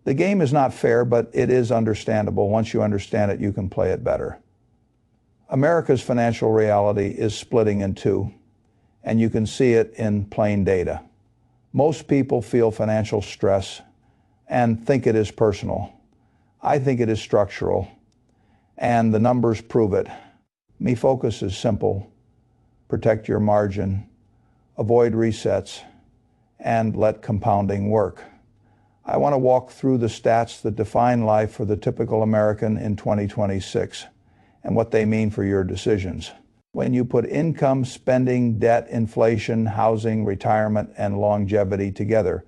The game is not fair, but it is understandable. Once you understand it, you can play it better. America's financial reality is splitting in two, and you can see it in plain data. Most people feel financial stress and think it is personal. I think it is structural, and the numbers prove it. My focus is simple: protect your margin, avoid resets, and let compounding work. I want to walk through the stats that define life for the typical American in 2026 and what they mean for your decisions. When you put income, spending, debt, inflation, housing, retirement, and longevity together,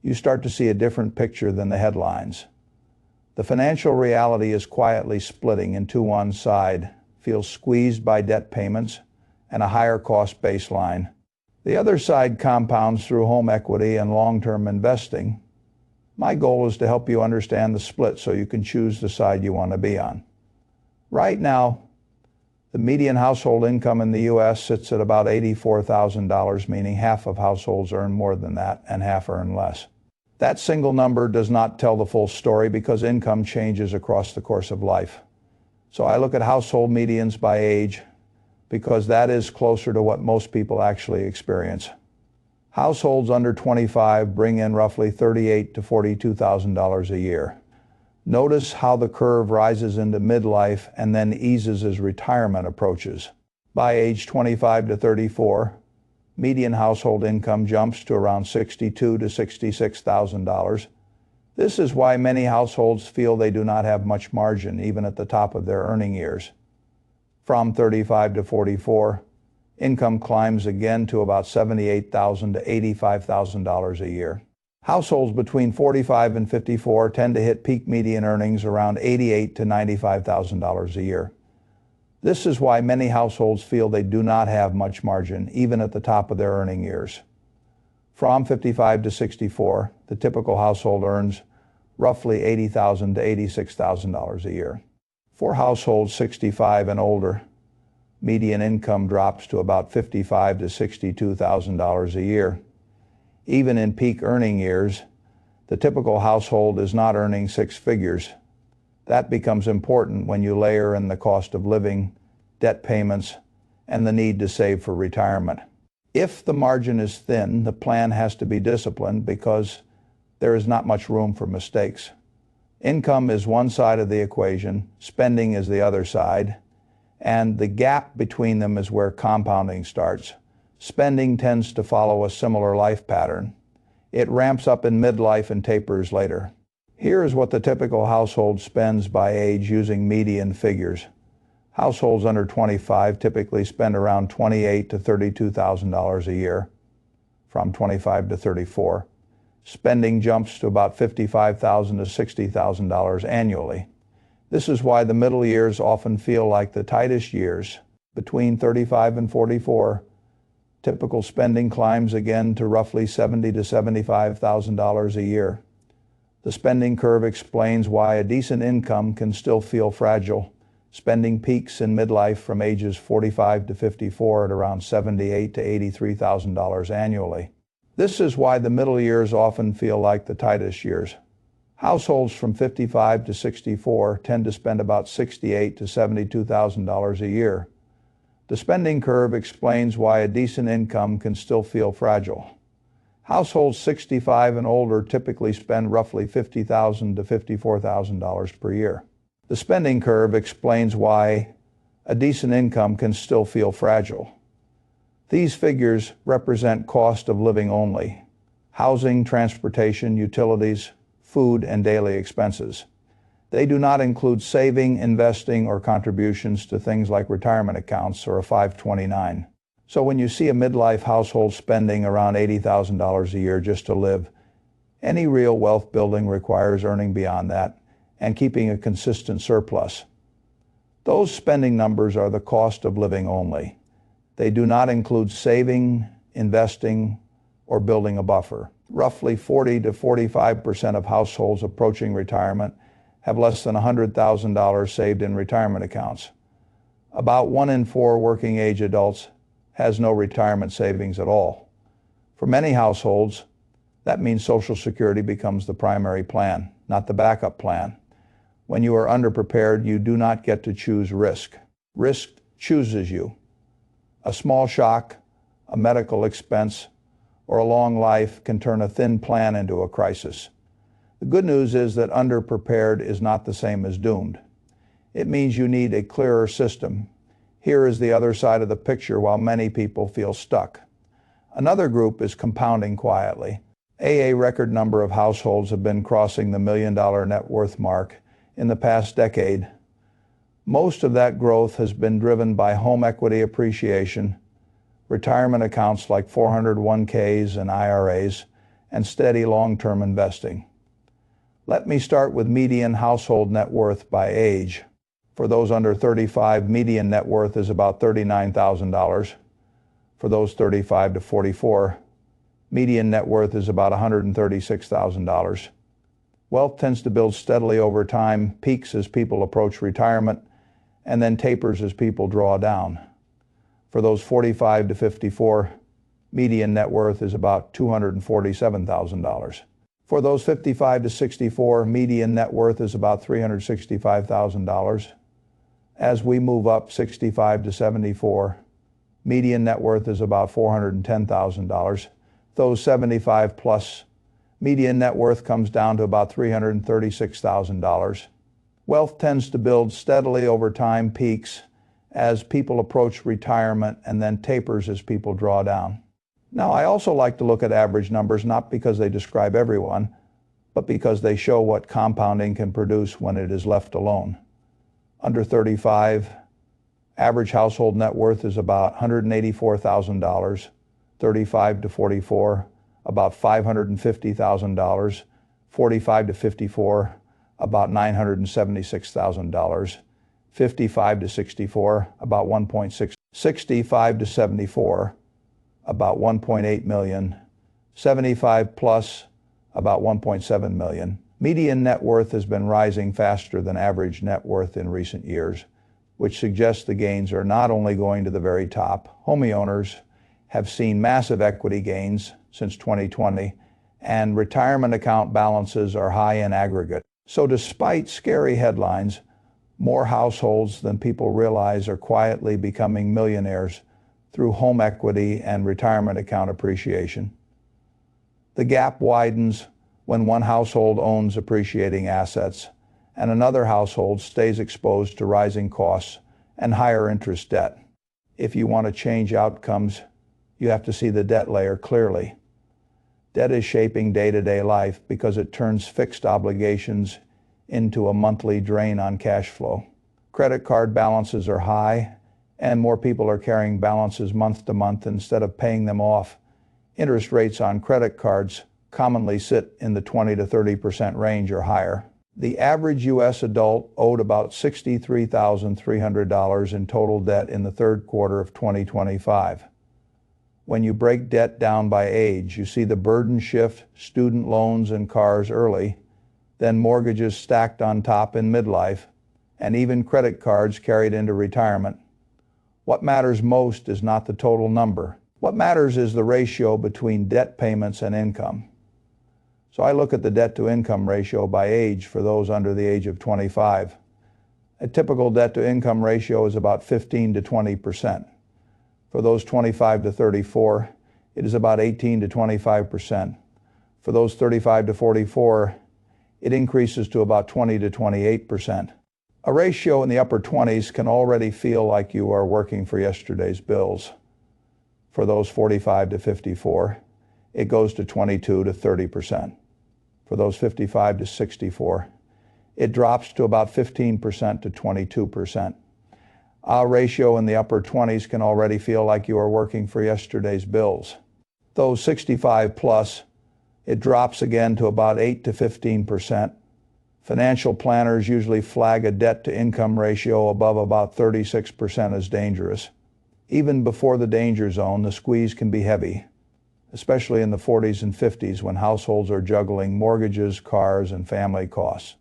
you start to see a different picture than the headlines. The financial reality is quietly splitting into one side, feels squeezed by debt payments and a higher cost baseline. The other side compounds through home equity and long-term investing. My goal is to help you understand the split so you can choose the side you want to be on. Right now, the median household income in the U.S. sits at about $84,000, meaning half of households earn more than that and half earn less. That single number does not tell the full story because income changes across the course of life. So I look at household medians by age because that is closer to what most people actually experience. Households under 25 bring in roughly $38,000 to $42,000 a year. Notice how the curve rises into midlife and then eases as retirement approaches. By age 25 to 34, median household income jumps to around $62,000 to $66,000. This is why many households feel they do not have much margin, even at the top of their earning years. From 35 to 44, income climbs again to about $78,000 to $85,000 a year. Households between 45 and 54 tend to hit peak median earnings around $88,000 to $95,000 a year. This is why many households feel they do not have much margin, even at the top of their earning years. From 55 to 64, the typical household earns roughly $80,000 to $86,000 a year. For households 65 and older, median income drops to about $55,000 to $62,000 a year. Even in peak earning years, the typical household is not earning six figures. That becomes important when you layer in the cost of living, debt payments, and the need to save for retirement. If the margin is thin, the plan has to be disciplined because there is not much room for mistakes. Income is one side of the equation, spending is the other side, and the gap between them is where compounding starts. Spending tends to follow a similar life pattern. It ramps up in midlife and tapers later. Here is what the typical household spends by age using median figures. Households under 25 typically spend around $28,000 to $32,000 a year. From 25 to 34, spending jumps to about $55,000 to $60,000 annually. This is why the middle years often feel like the tightest years. Between 35 and 44, typical spending climbs again to roughly $70,000 to $75,000 a year. The spending curve explains why a decent income can still feel fragile. Spending peaks in midlife from ages 45 to 54 at around $78,000 to $83,000 annually. This is why the middle years often feel like the tightest years. Households from 55 to 64 tend to spend about $68,000 to $72,000 a year. The spending curve explains why a decent income can still feel fragile. Households 65 and older typically spend roughly $50,000 to $54,000 per year. The spending curve explains why a decent income can still feel fragile. These figures represent cost of living only: housing, transportation, utilities, food, and daily expenses. They do not include saving, investing, or contributions to things like retirement accounts or a 529. So when you see a midlife household spending around $80,000 a year just to live, any real wealth building requires earning beyond that and keeping a consistent surplus. Those spending numbers are the cost of living only. They do not include saving, investing, or building a buffer. Roughly 40 to 45% of households approaching retirement have less than $100,000 saved in retirement accounts. About 1 in 4 working age adults has no retirement savings at all. For many households, That means Social Security becomes the primary plan, not the backup plan. When you are underprepared, you do not get to choose risk. Risk chooses you. A small shock, a medical expense, or a long life can turn a thin plan into a crisis. The good news is that underprepared is not the same as doomed. It means you need a clearer system. Here is the other side of the picture while many people feel stuck. Another group is compounding quietly. A record number of households have been crossing the $1 million net worth mark in the past decade. Most of that growth has been driven by home equity appreciation, retirement accounts like 401ks and IRAs, and steady long-term investing. Let me start with median household net worth by age. For those under 35, median net worth is about $39,000. For those 35 to 44, median net worth is about $136,000. Wealth tends to build steadily over time, peaks as people approach retirement, and then tapers as people draw down. For those 45 to 54, median net worth is about $247,000. For those 55 to 64, median net worth is about $365,000. As we move up 65 to 74, median net worth is about $410,000. Those 75 plus, median net worth comes down to about $336,000. Wealth tends to build steadily over time, peaks as people approach retirement, and then tapers as people draw down. Now, I also like to look at average numbers, not because they describe everyone, but because they show what compounding can produce when it is left alone. Under 35, average household net worth is about $184,000. 35 to 44, about $550,000. 45 to 54, about $976,000. 55 to 64, about 1.6. 65 to 74, about 1.8 million. 75 plus, about 1.7 million. Median net worth has been rising faster than average net worth in recent years, which suggests the gains are not only going to the very top. Homeowners have seen massive equity gains since 2020, and retirement account balances are high in aggregate. So despite scary headlines, more households than people realize are quietly becoming millionaires through home equity and retirement account appreciation. The gap widens when one household owns appreciating assets and another household stays exposed to rising costs and higher interest debt. If you want to change outcomes, you have to see the debt layer clearly. Debt is shaping day-to-day life because it turns fixed obligations into a monthly drain on cash flow. Credit card balances are high, and more people are carrying balances month to month instead of paying them off. Interest rates on credit cards commonly sit in the 20 to 30% range or higher. The average U.S. adult owed about $63,300 in total debt in the third quarter of 2025. When you break debt down by age, you see the burden shift, student loans and cars early, then mortgages stacked on top in midlife, and even credit cards carried into retirement. What matters most is not the total number. What matters is the ratio between debt payments and income. So I look at the debt-to-income ratio by age for those under the age of 25. A typical debt-to-income ratio is about 15 to 20%. For those 25 to 34, it is about 18 to 25%. For those 35 to 44, it increases to about 20 to 28%. A ratio in the upper 20s can already feel like you are working for yesterday's bills. For those 45 to 54, it goes to 22 to 30%. For those 55 to 64, it drops to about 15% to 22%. A ratio in the upper 20s can already feel like you are working for yesterday's bills. Those 65 plus, it drops again to about 8 to 15%. Financial planners usually flag a debt-to-income ratio above about 36% as dangerous. Even before the danger zone, the squeeze can be heavy, especially in the 40s and 50s when households are juggling mortgages, cars, and family costs.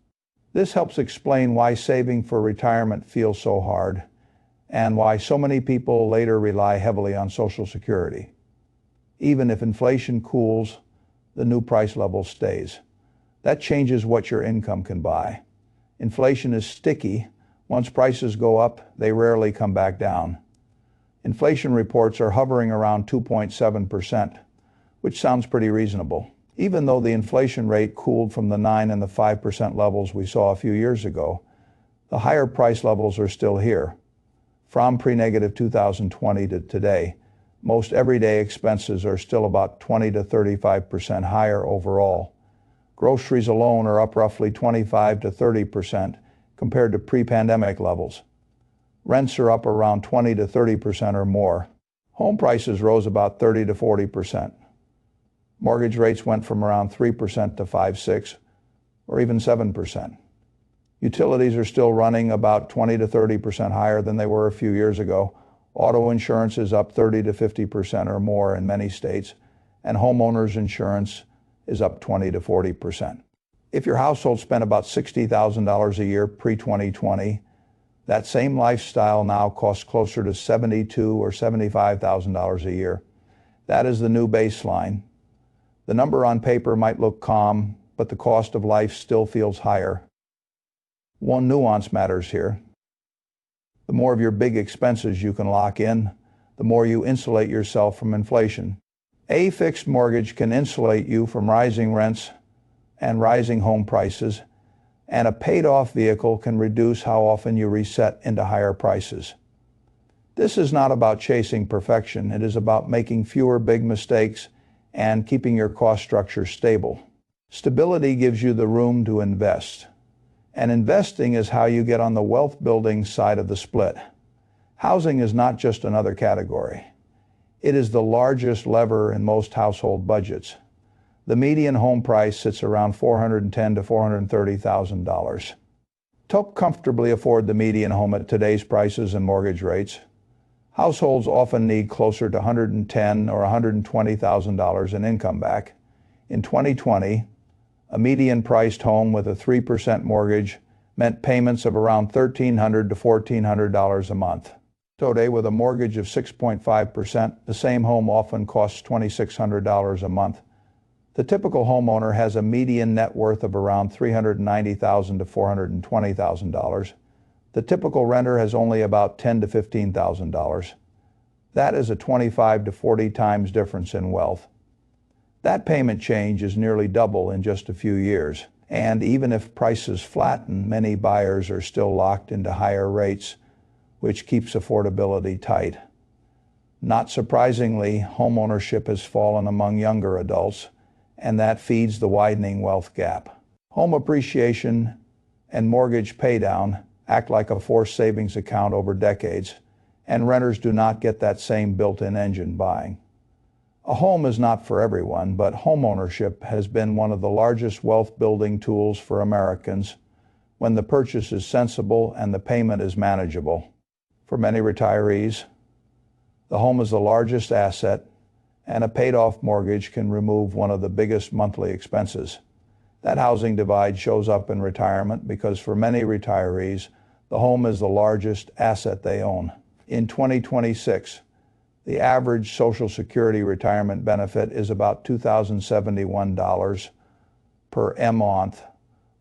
This helps explain why saving for retirement feels so hard and why so many people later rely heavily on Social Security. Even if inflation cools, the new price level stays. That changes what your income can buy. Inflation is sticky. Once prices go up, they rarely come back down. Inflation reports are hovering around 2.7%, which sounds pretty reasonable. Even though the inflation rate cooled from the 9 and the 5% levels we saw a few years ago, the higher price levels are still here. From pre-negative 2020 to today, most everyday expenses are still about 20 to 35% higher overall. Groceries alone are up roughly 25 to 30% compared to pre-pandemic levels. Rents are up around 20 to 30% or more. Home prices rose about 30 to 40%. Mortgage rates went from around 3% to 5, 6, or even 7%. Utilities are still running about 20 to 30% higher than they were a few years ago. Auto insurance is up 30 to 50% or more in many states, and homeowners insurance is up 20 to 40%. If your household spent about $60,000 a year pre-2020, that same lifestyle now costs closer to $72,000 or $75,000 a year. That is the new baseline. The number on paper might look calm, but the cost of life still feels higher. One nuance matters here. The more of your big expenses you can lock in, the more you insulate yourself from inflation. A fixed mortgage can insulate you from rising rents and rising home prices, and a paid-off vehicle can reduce how often you reset into higher prices. This is not about chasing perfection. It is about making fewer big mistakes and keeping your cost structure stable. Stability gives you the room to invest. And investing is how you get on the wealth-building side of the split. Housing is not just another category. It is the largest lever in most household budgets. The median home price sits around $410,000 to $430,000. To comfortably afford the median home at today's prices and mortgage rates, households often need closer to $110,000 or $120,000 in income back. In 2020, a median-priced home with a 3% mortgage meant payments of around $1,300 to $1,400 a month. Today, with a mortgage of 6.5%, the same home often costs $2,600 a month. The typical homeowner has a median net worth of around $390,000 to $420,000. The typical renter has only about $10,000 to $15,000. That is a 25 to 40 times difference in wealth. That payment change is nearly double in just a few years. And even if prices flatten, many buyers are still locked into higher rates, which keeps affordability tight. Not surprisingly, homeownership has fallen among younger adults, and that feeds the widening wealth gap. Home appreciation and mortgage paydown act like a forced savings account over decades, and renters do not get that same built-in engine buying. A home is not for everyone, but homeownership has been one of the largest wealth-building tools for Americans when the purchase is sensible and the payment is manageable. For many retirees, the home is the largest asset, and a paid-off mortgage can remove one of the biggest monthly expenses. That housing divide shows up in retirement because for many retirees, the home is the largest asset they own. In 2026, the average Social Security retirement benefit is about $2,071 per month,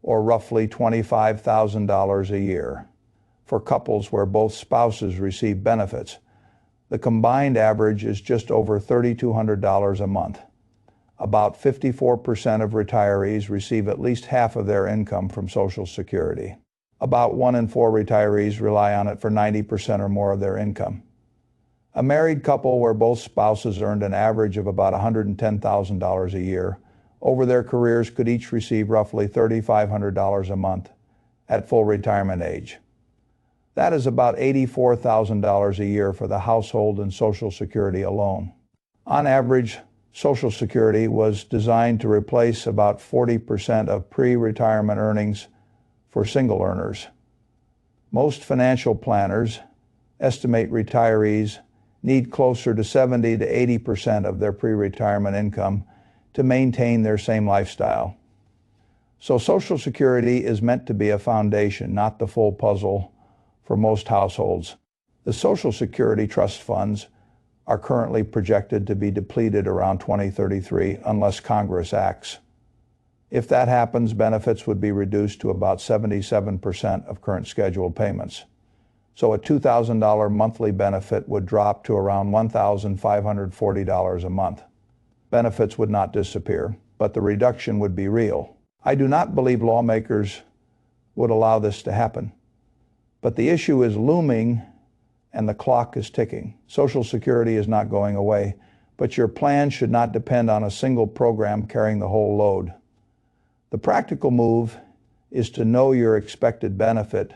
or roughly $25,000 a year. For couples where both spouses receive benefits, the combined average is just over $3,200 a month. About 54% of retirees receive at least half of their income from Social Security. About 1 in 4 retirees rely on it for 90% or more of their income. A married couple where both spouses earned an average of about $110,000 a year over their careers could each receive roughly $3,500 a month at full retirement age. That is about $84,000 a year for the household and Social Security alone. On average, Social Security was designed to replace about 40% of pre-retirement earnings for single earners. Most financial planners estimate retirees need closer to 70 to 80% of their pre-retirement income to maintain their same lifestyle. So Social Security is meant to be a foundation, not the full puzzle for most households. The Social Security trust funds are currently projected to be depleted around 2033 unless Congress acts. If that happens, benefits would be reduced to about 77% of current scheduled payments. So a $2,000 monthly benefit would drop to around $1,540 a month. Benefits would not disappear, but the reduction would be real. I do not believe lawmakers would allow this to happen. But the issue is looming and the clock is ticking. Social Security is not going away, but your plan should not depend on a single program carrying the whole load. The practical move is to know your expected benefit,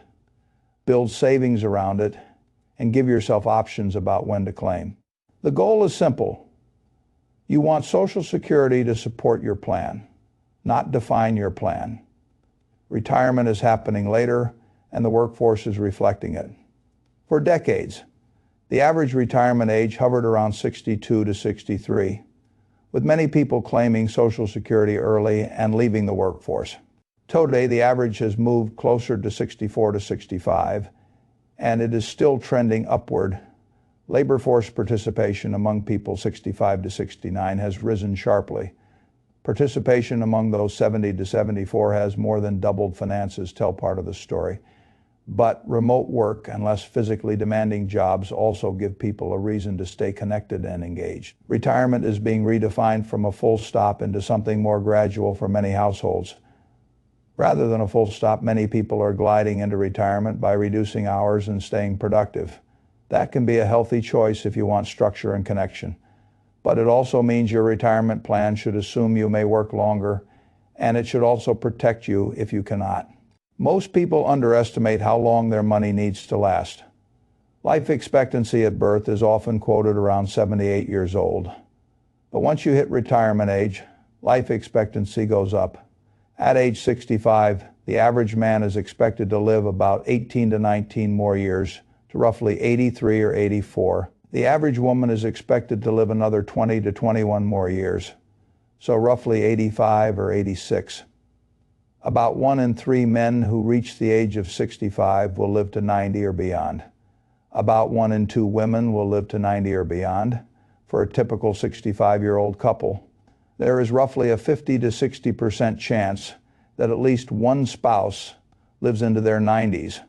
build savings around it, and give yourself options about when to claim. The goal is simple. You want Social Security to support your plan, not define your plan. Retirement is happening later, and the workforce is reflecting it. For decades, the average retirement age hovered around 62 to 63, with many people claiming Social Security early and leaving the workforce. Today, the average has moved closer to 64 to 65, and it is still trending upward. Labor force participation among people 65 to 69 has risen sharply. Participation among those 70 to 74 has more than doubled. Finances tell part of the story. But remote work and less physically demanding jobs also give people a reason to stay connected and engaged. Retirement is being redefined from a full stop into something more gradual for many households. Rather than a full stop, many people are gliding into retirement by reducing hours and staying productive. That can be a healthy choice if you want structure and connection. But it also means your retirement plan should assume you may work longer, and it should also protect you if you cannot. Most people underestimate how long their money needs to last. Life expectancy at birth is often quoted around 78 years old. But once you hit retirement age, life expectancy goes up. At age 65, the average man is expected to live about 18 to 19 more years, to roughly 83 or 84. The average woman is expected to live another 20 to 21 more years, so roughly 85 or 86. About 1 in 3 men who reach the age of 65 will live to 90 or beyond. About 1 in 2 women will live to 90 or beyond. For a typical 65-year-old couple, there is roughly a 50 to 60% chance that at least one spouse lives into their 90s.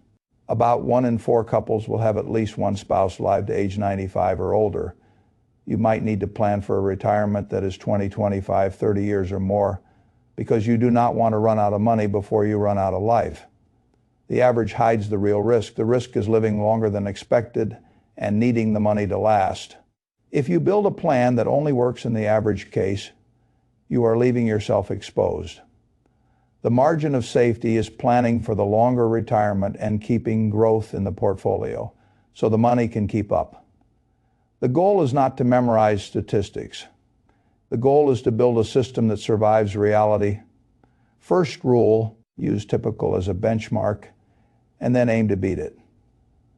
About 1 in 4 couples will have at least one spouse live to age 95 or older. You might need to plan for a retirement that is 20, 25, 30 years or more, because you do not want to run out of money before you run out of life. The average hides the real risk. The risk is living longer than expected and needing the money to last. If you build a plan that only works in the average case, you are leaving yourself exposed. The margin of safety is planning for the longer retirement and keeping growth in the portfolio so the money can keep up. The goal is not to memorize statistics. The goal is to build a system that survives reality. First rule, use typical as a benchmark, and then aim to beat it.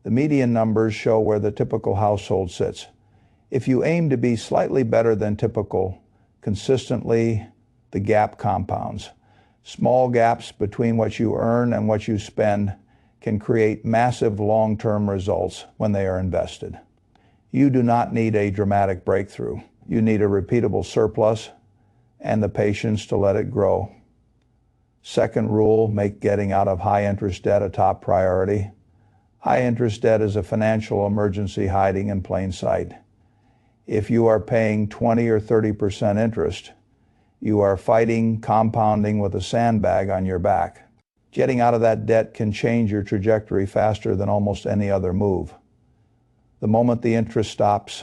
The median numbers show where the typical household sits. If you aim to be slightly better than typical, consistently, the gap compounds. Small gaps between what you earn and what you spend can create massive long-term results when they are invested. You do not need a dramatic breakthrough. You need a repeatable surplus and the patience to let it grow. Second rule, make getting out of high-interest debt a top priority. High-interest debt is a financial emergency hiding in plain sight. If you are paying 20 or 30% interest, you are fighting compounding with a sandbag on your back. Getting out of that debt can change your trajectory faster than almost any other move. The moment the interest stops,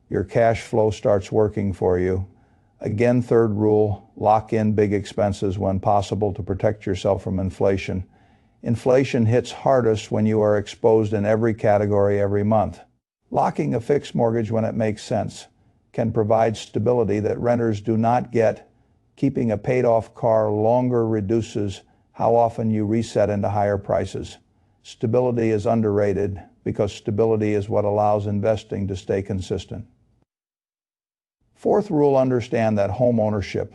your cash flow starts working for you. Again, third rule, lock in big expenses when possible to protect yourself from inflation. Inflation hits hardest when you are exposed in every category every month. Locking a fixed mortgage when it makes sense can provide stability that renters do not get. Keeping a paid-off car longer reduces how often you reset into higher prices. Stability is underrated because stability is what allows investing to stay consistent. Fourth rule, understand that home ownership,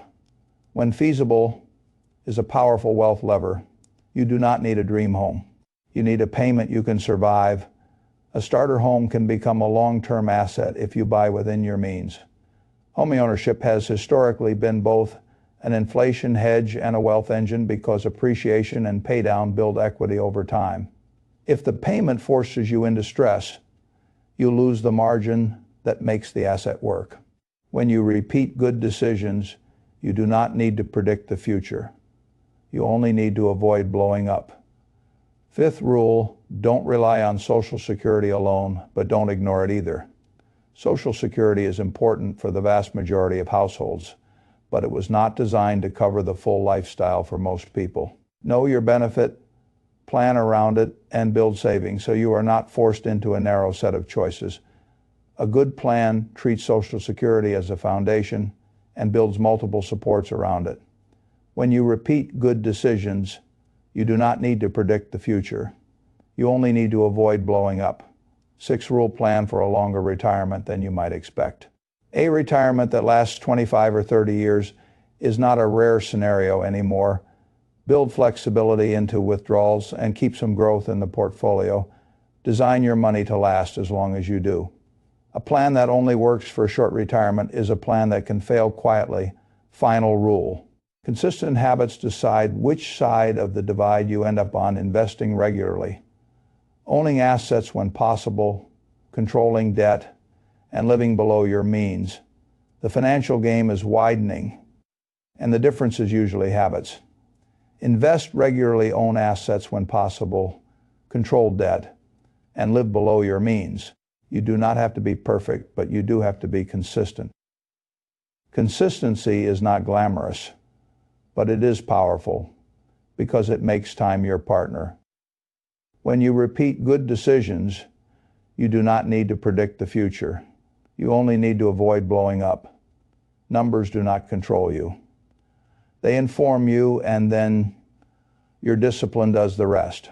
when feasible, is a powerful wealth lever. You do not need a dream home. You need a payment you can survive, A starter home can become a long-term asset if you buy within your means. Homeownership has historically been both an inflation hedge and a wealth engine because appreciation and paydown build equity over time. If the payment forces you into stress, you lose the margin that makes the asset work. When you repeat good decisions, you do not need to predict the future. You only need to avoid blowing up. Fifth rule, don't rely on Social Security alone, but don't ignore it either. Social Security is important for the vast majority of households, but it was not designed to cover the full lifestyle for most people. Know your benefit, plan around it, and build savings so you are not forced into a narrow set of choices. A good plan treats Social Security as a foundation and builds multiple supports around it. When you repeat good decisions, you do not need to predict the future. You only need to avoid blowing up. Sixth rule, plan for a longer retirement than you might expect. A retirement that lasts 25 or 30 years is not a rare scenario anymore. Build flexibility into withdrawals and keep some growth in the portfolio. Design your money to last as long as you do. A plan that only works for a short retirement is a plan that can fail quietly. Final rule. Consistent habits decide which side of the divide you end up on. Investing regularly, owning assets when possible, controlling debt, and living below your means. The financial game is widening, and the difference is usually habits. Invest regularly, own assets when possible, control debt, and live below your means. You do not have to be perfect, but you do have to be consistent. Consistency is not glamorous, but it is powerful because it makes time your partner. When you repeat good decisions, you do not need to predict the future. You only need to avoid blowing up. Numbers do not control you. They inform you, and then your discipline does the rest.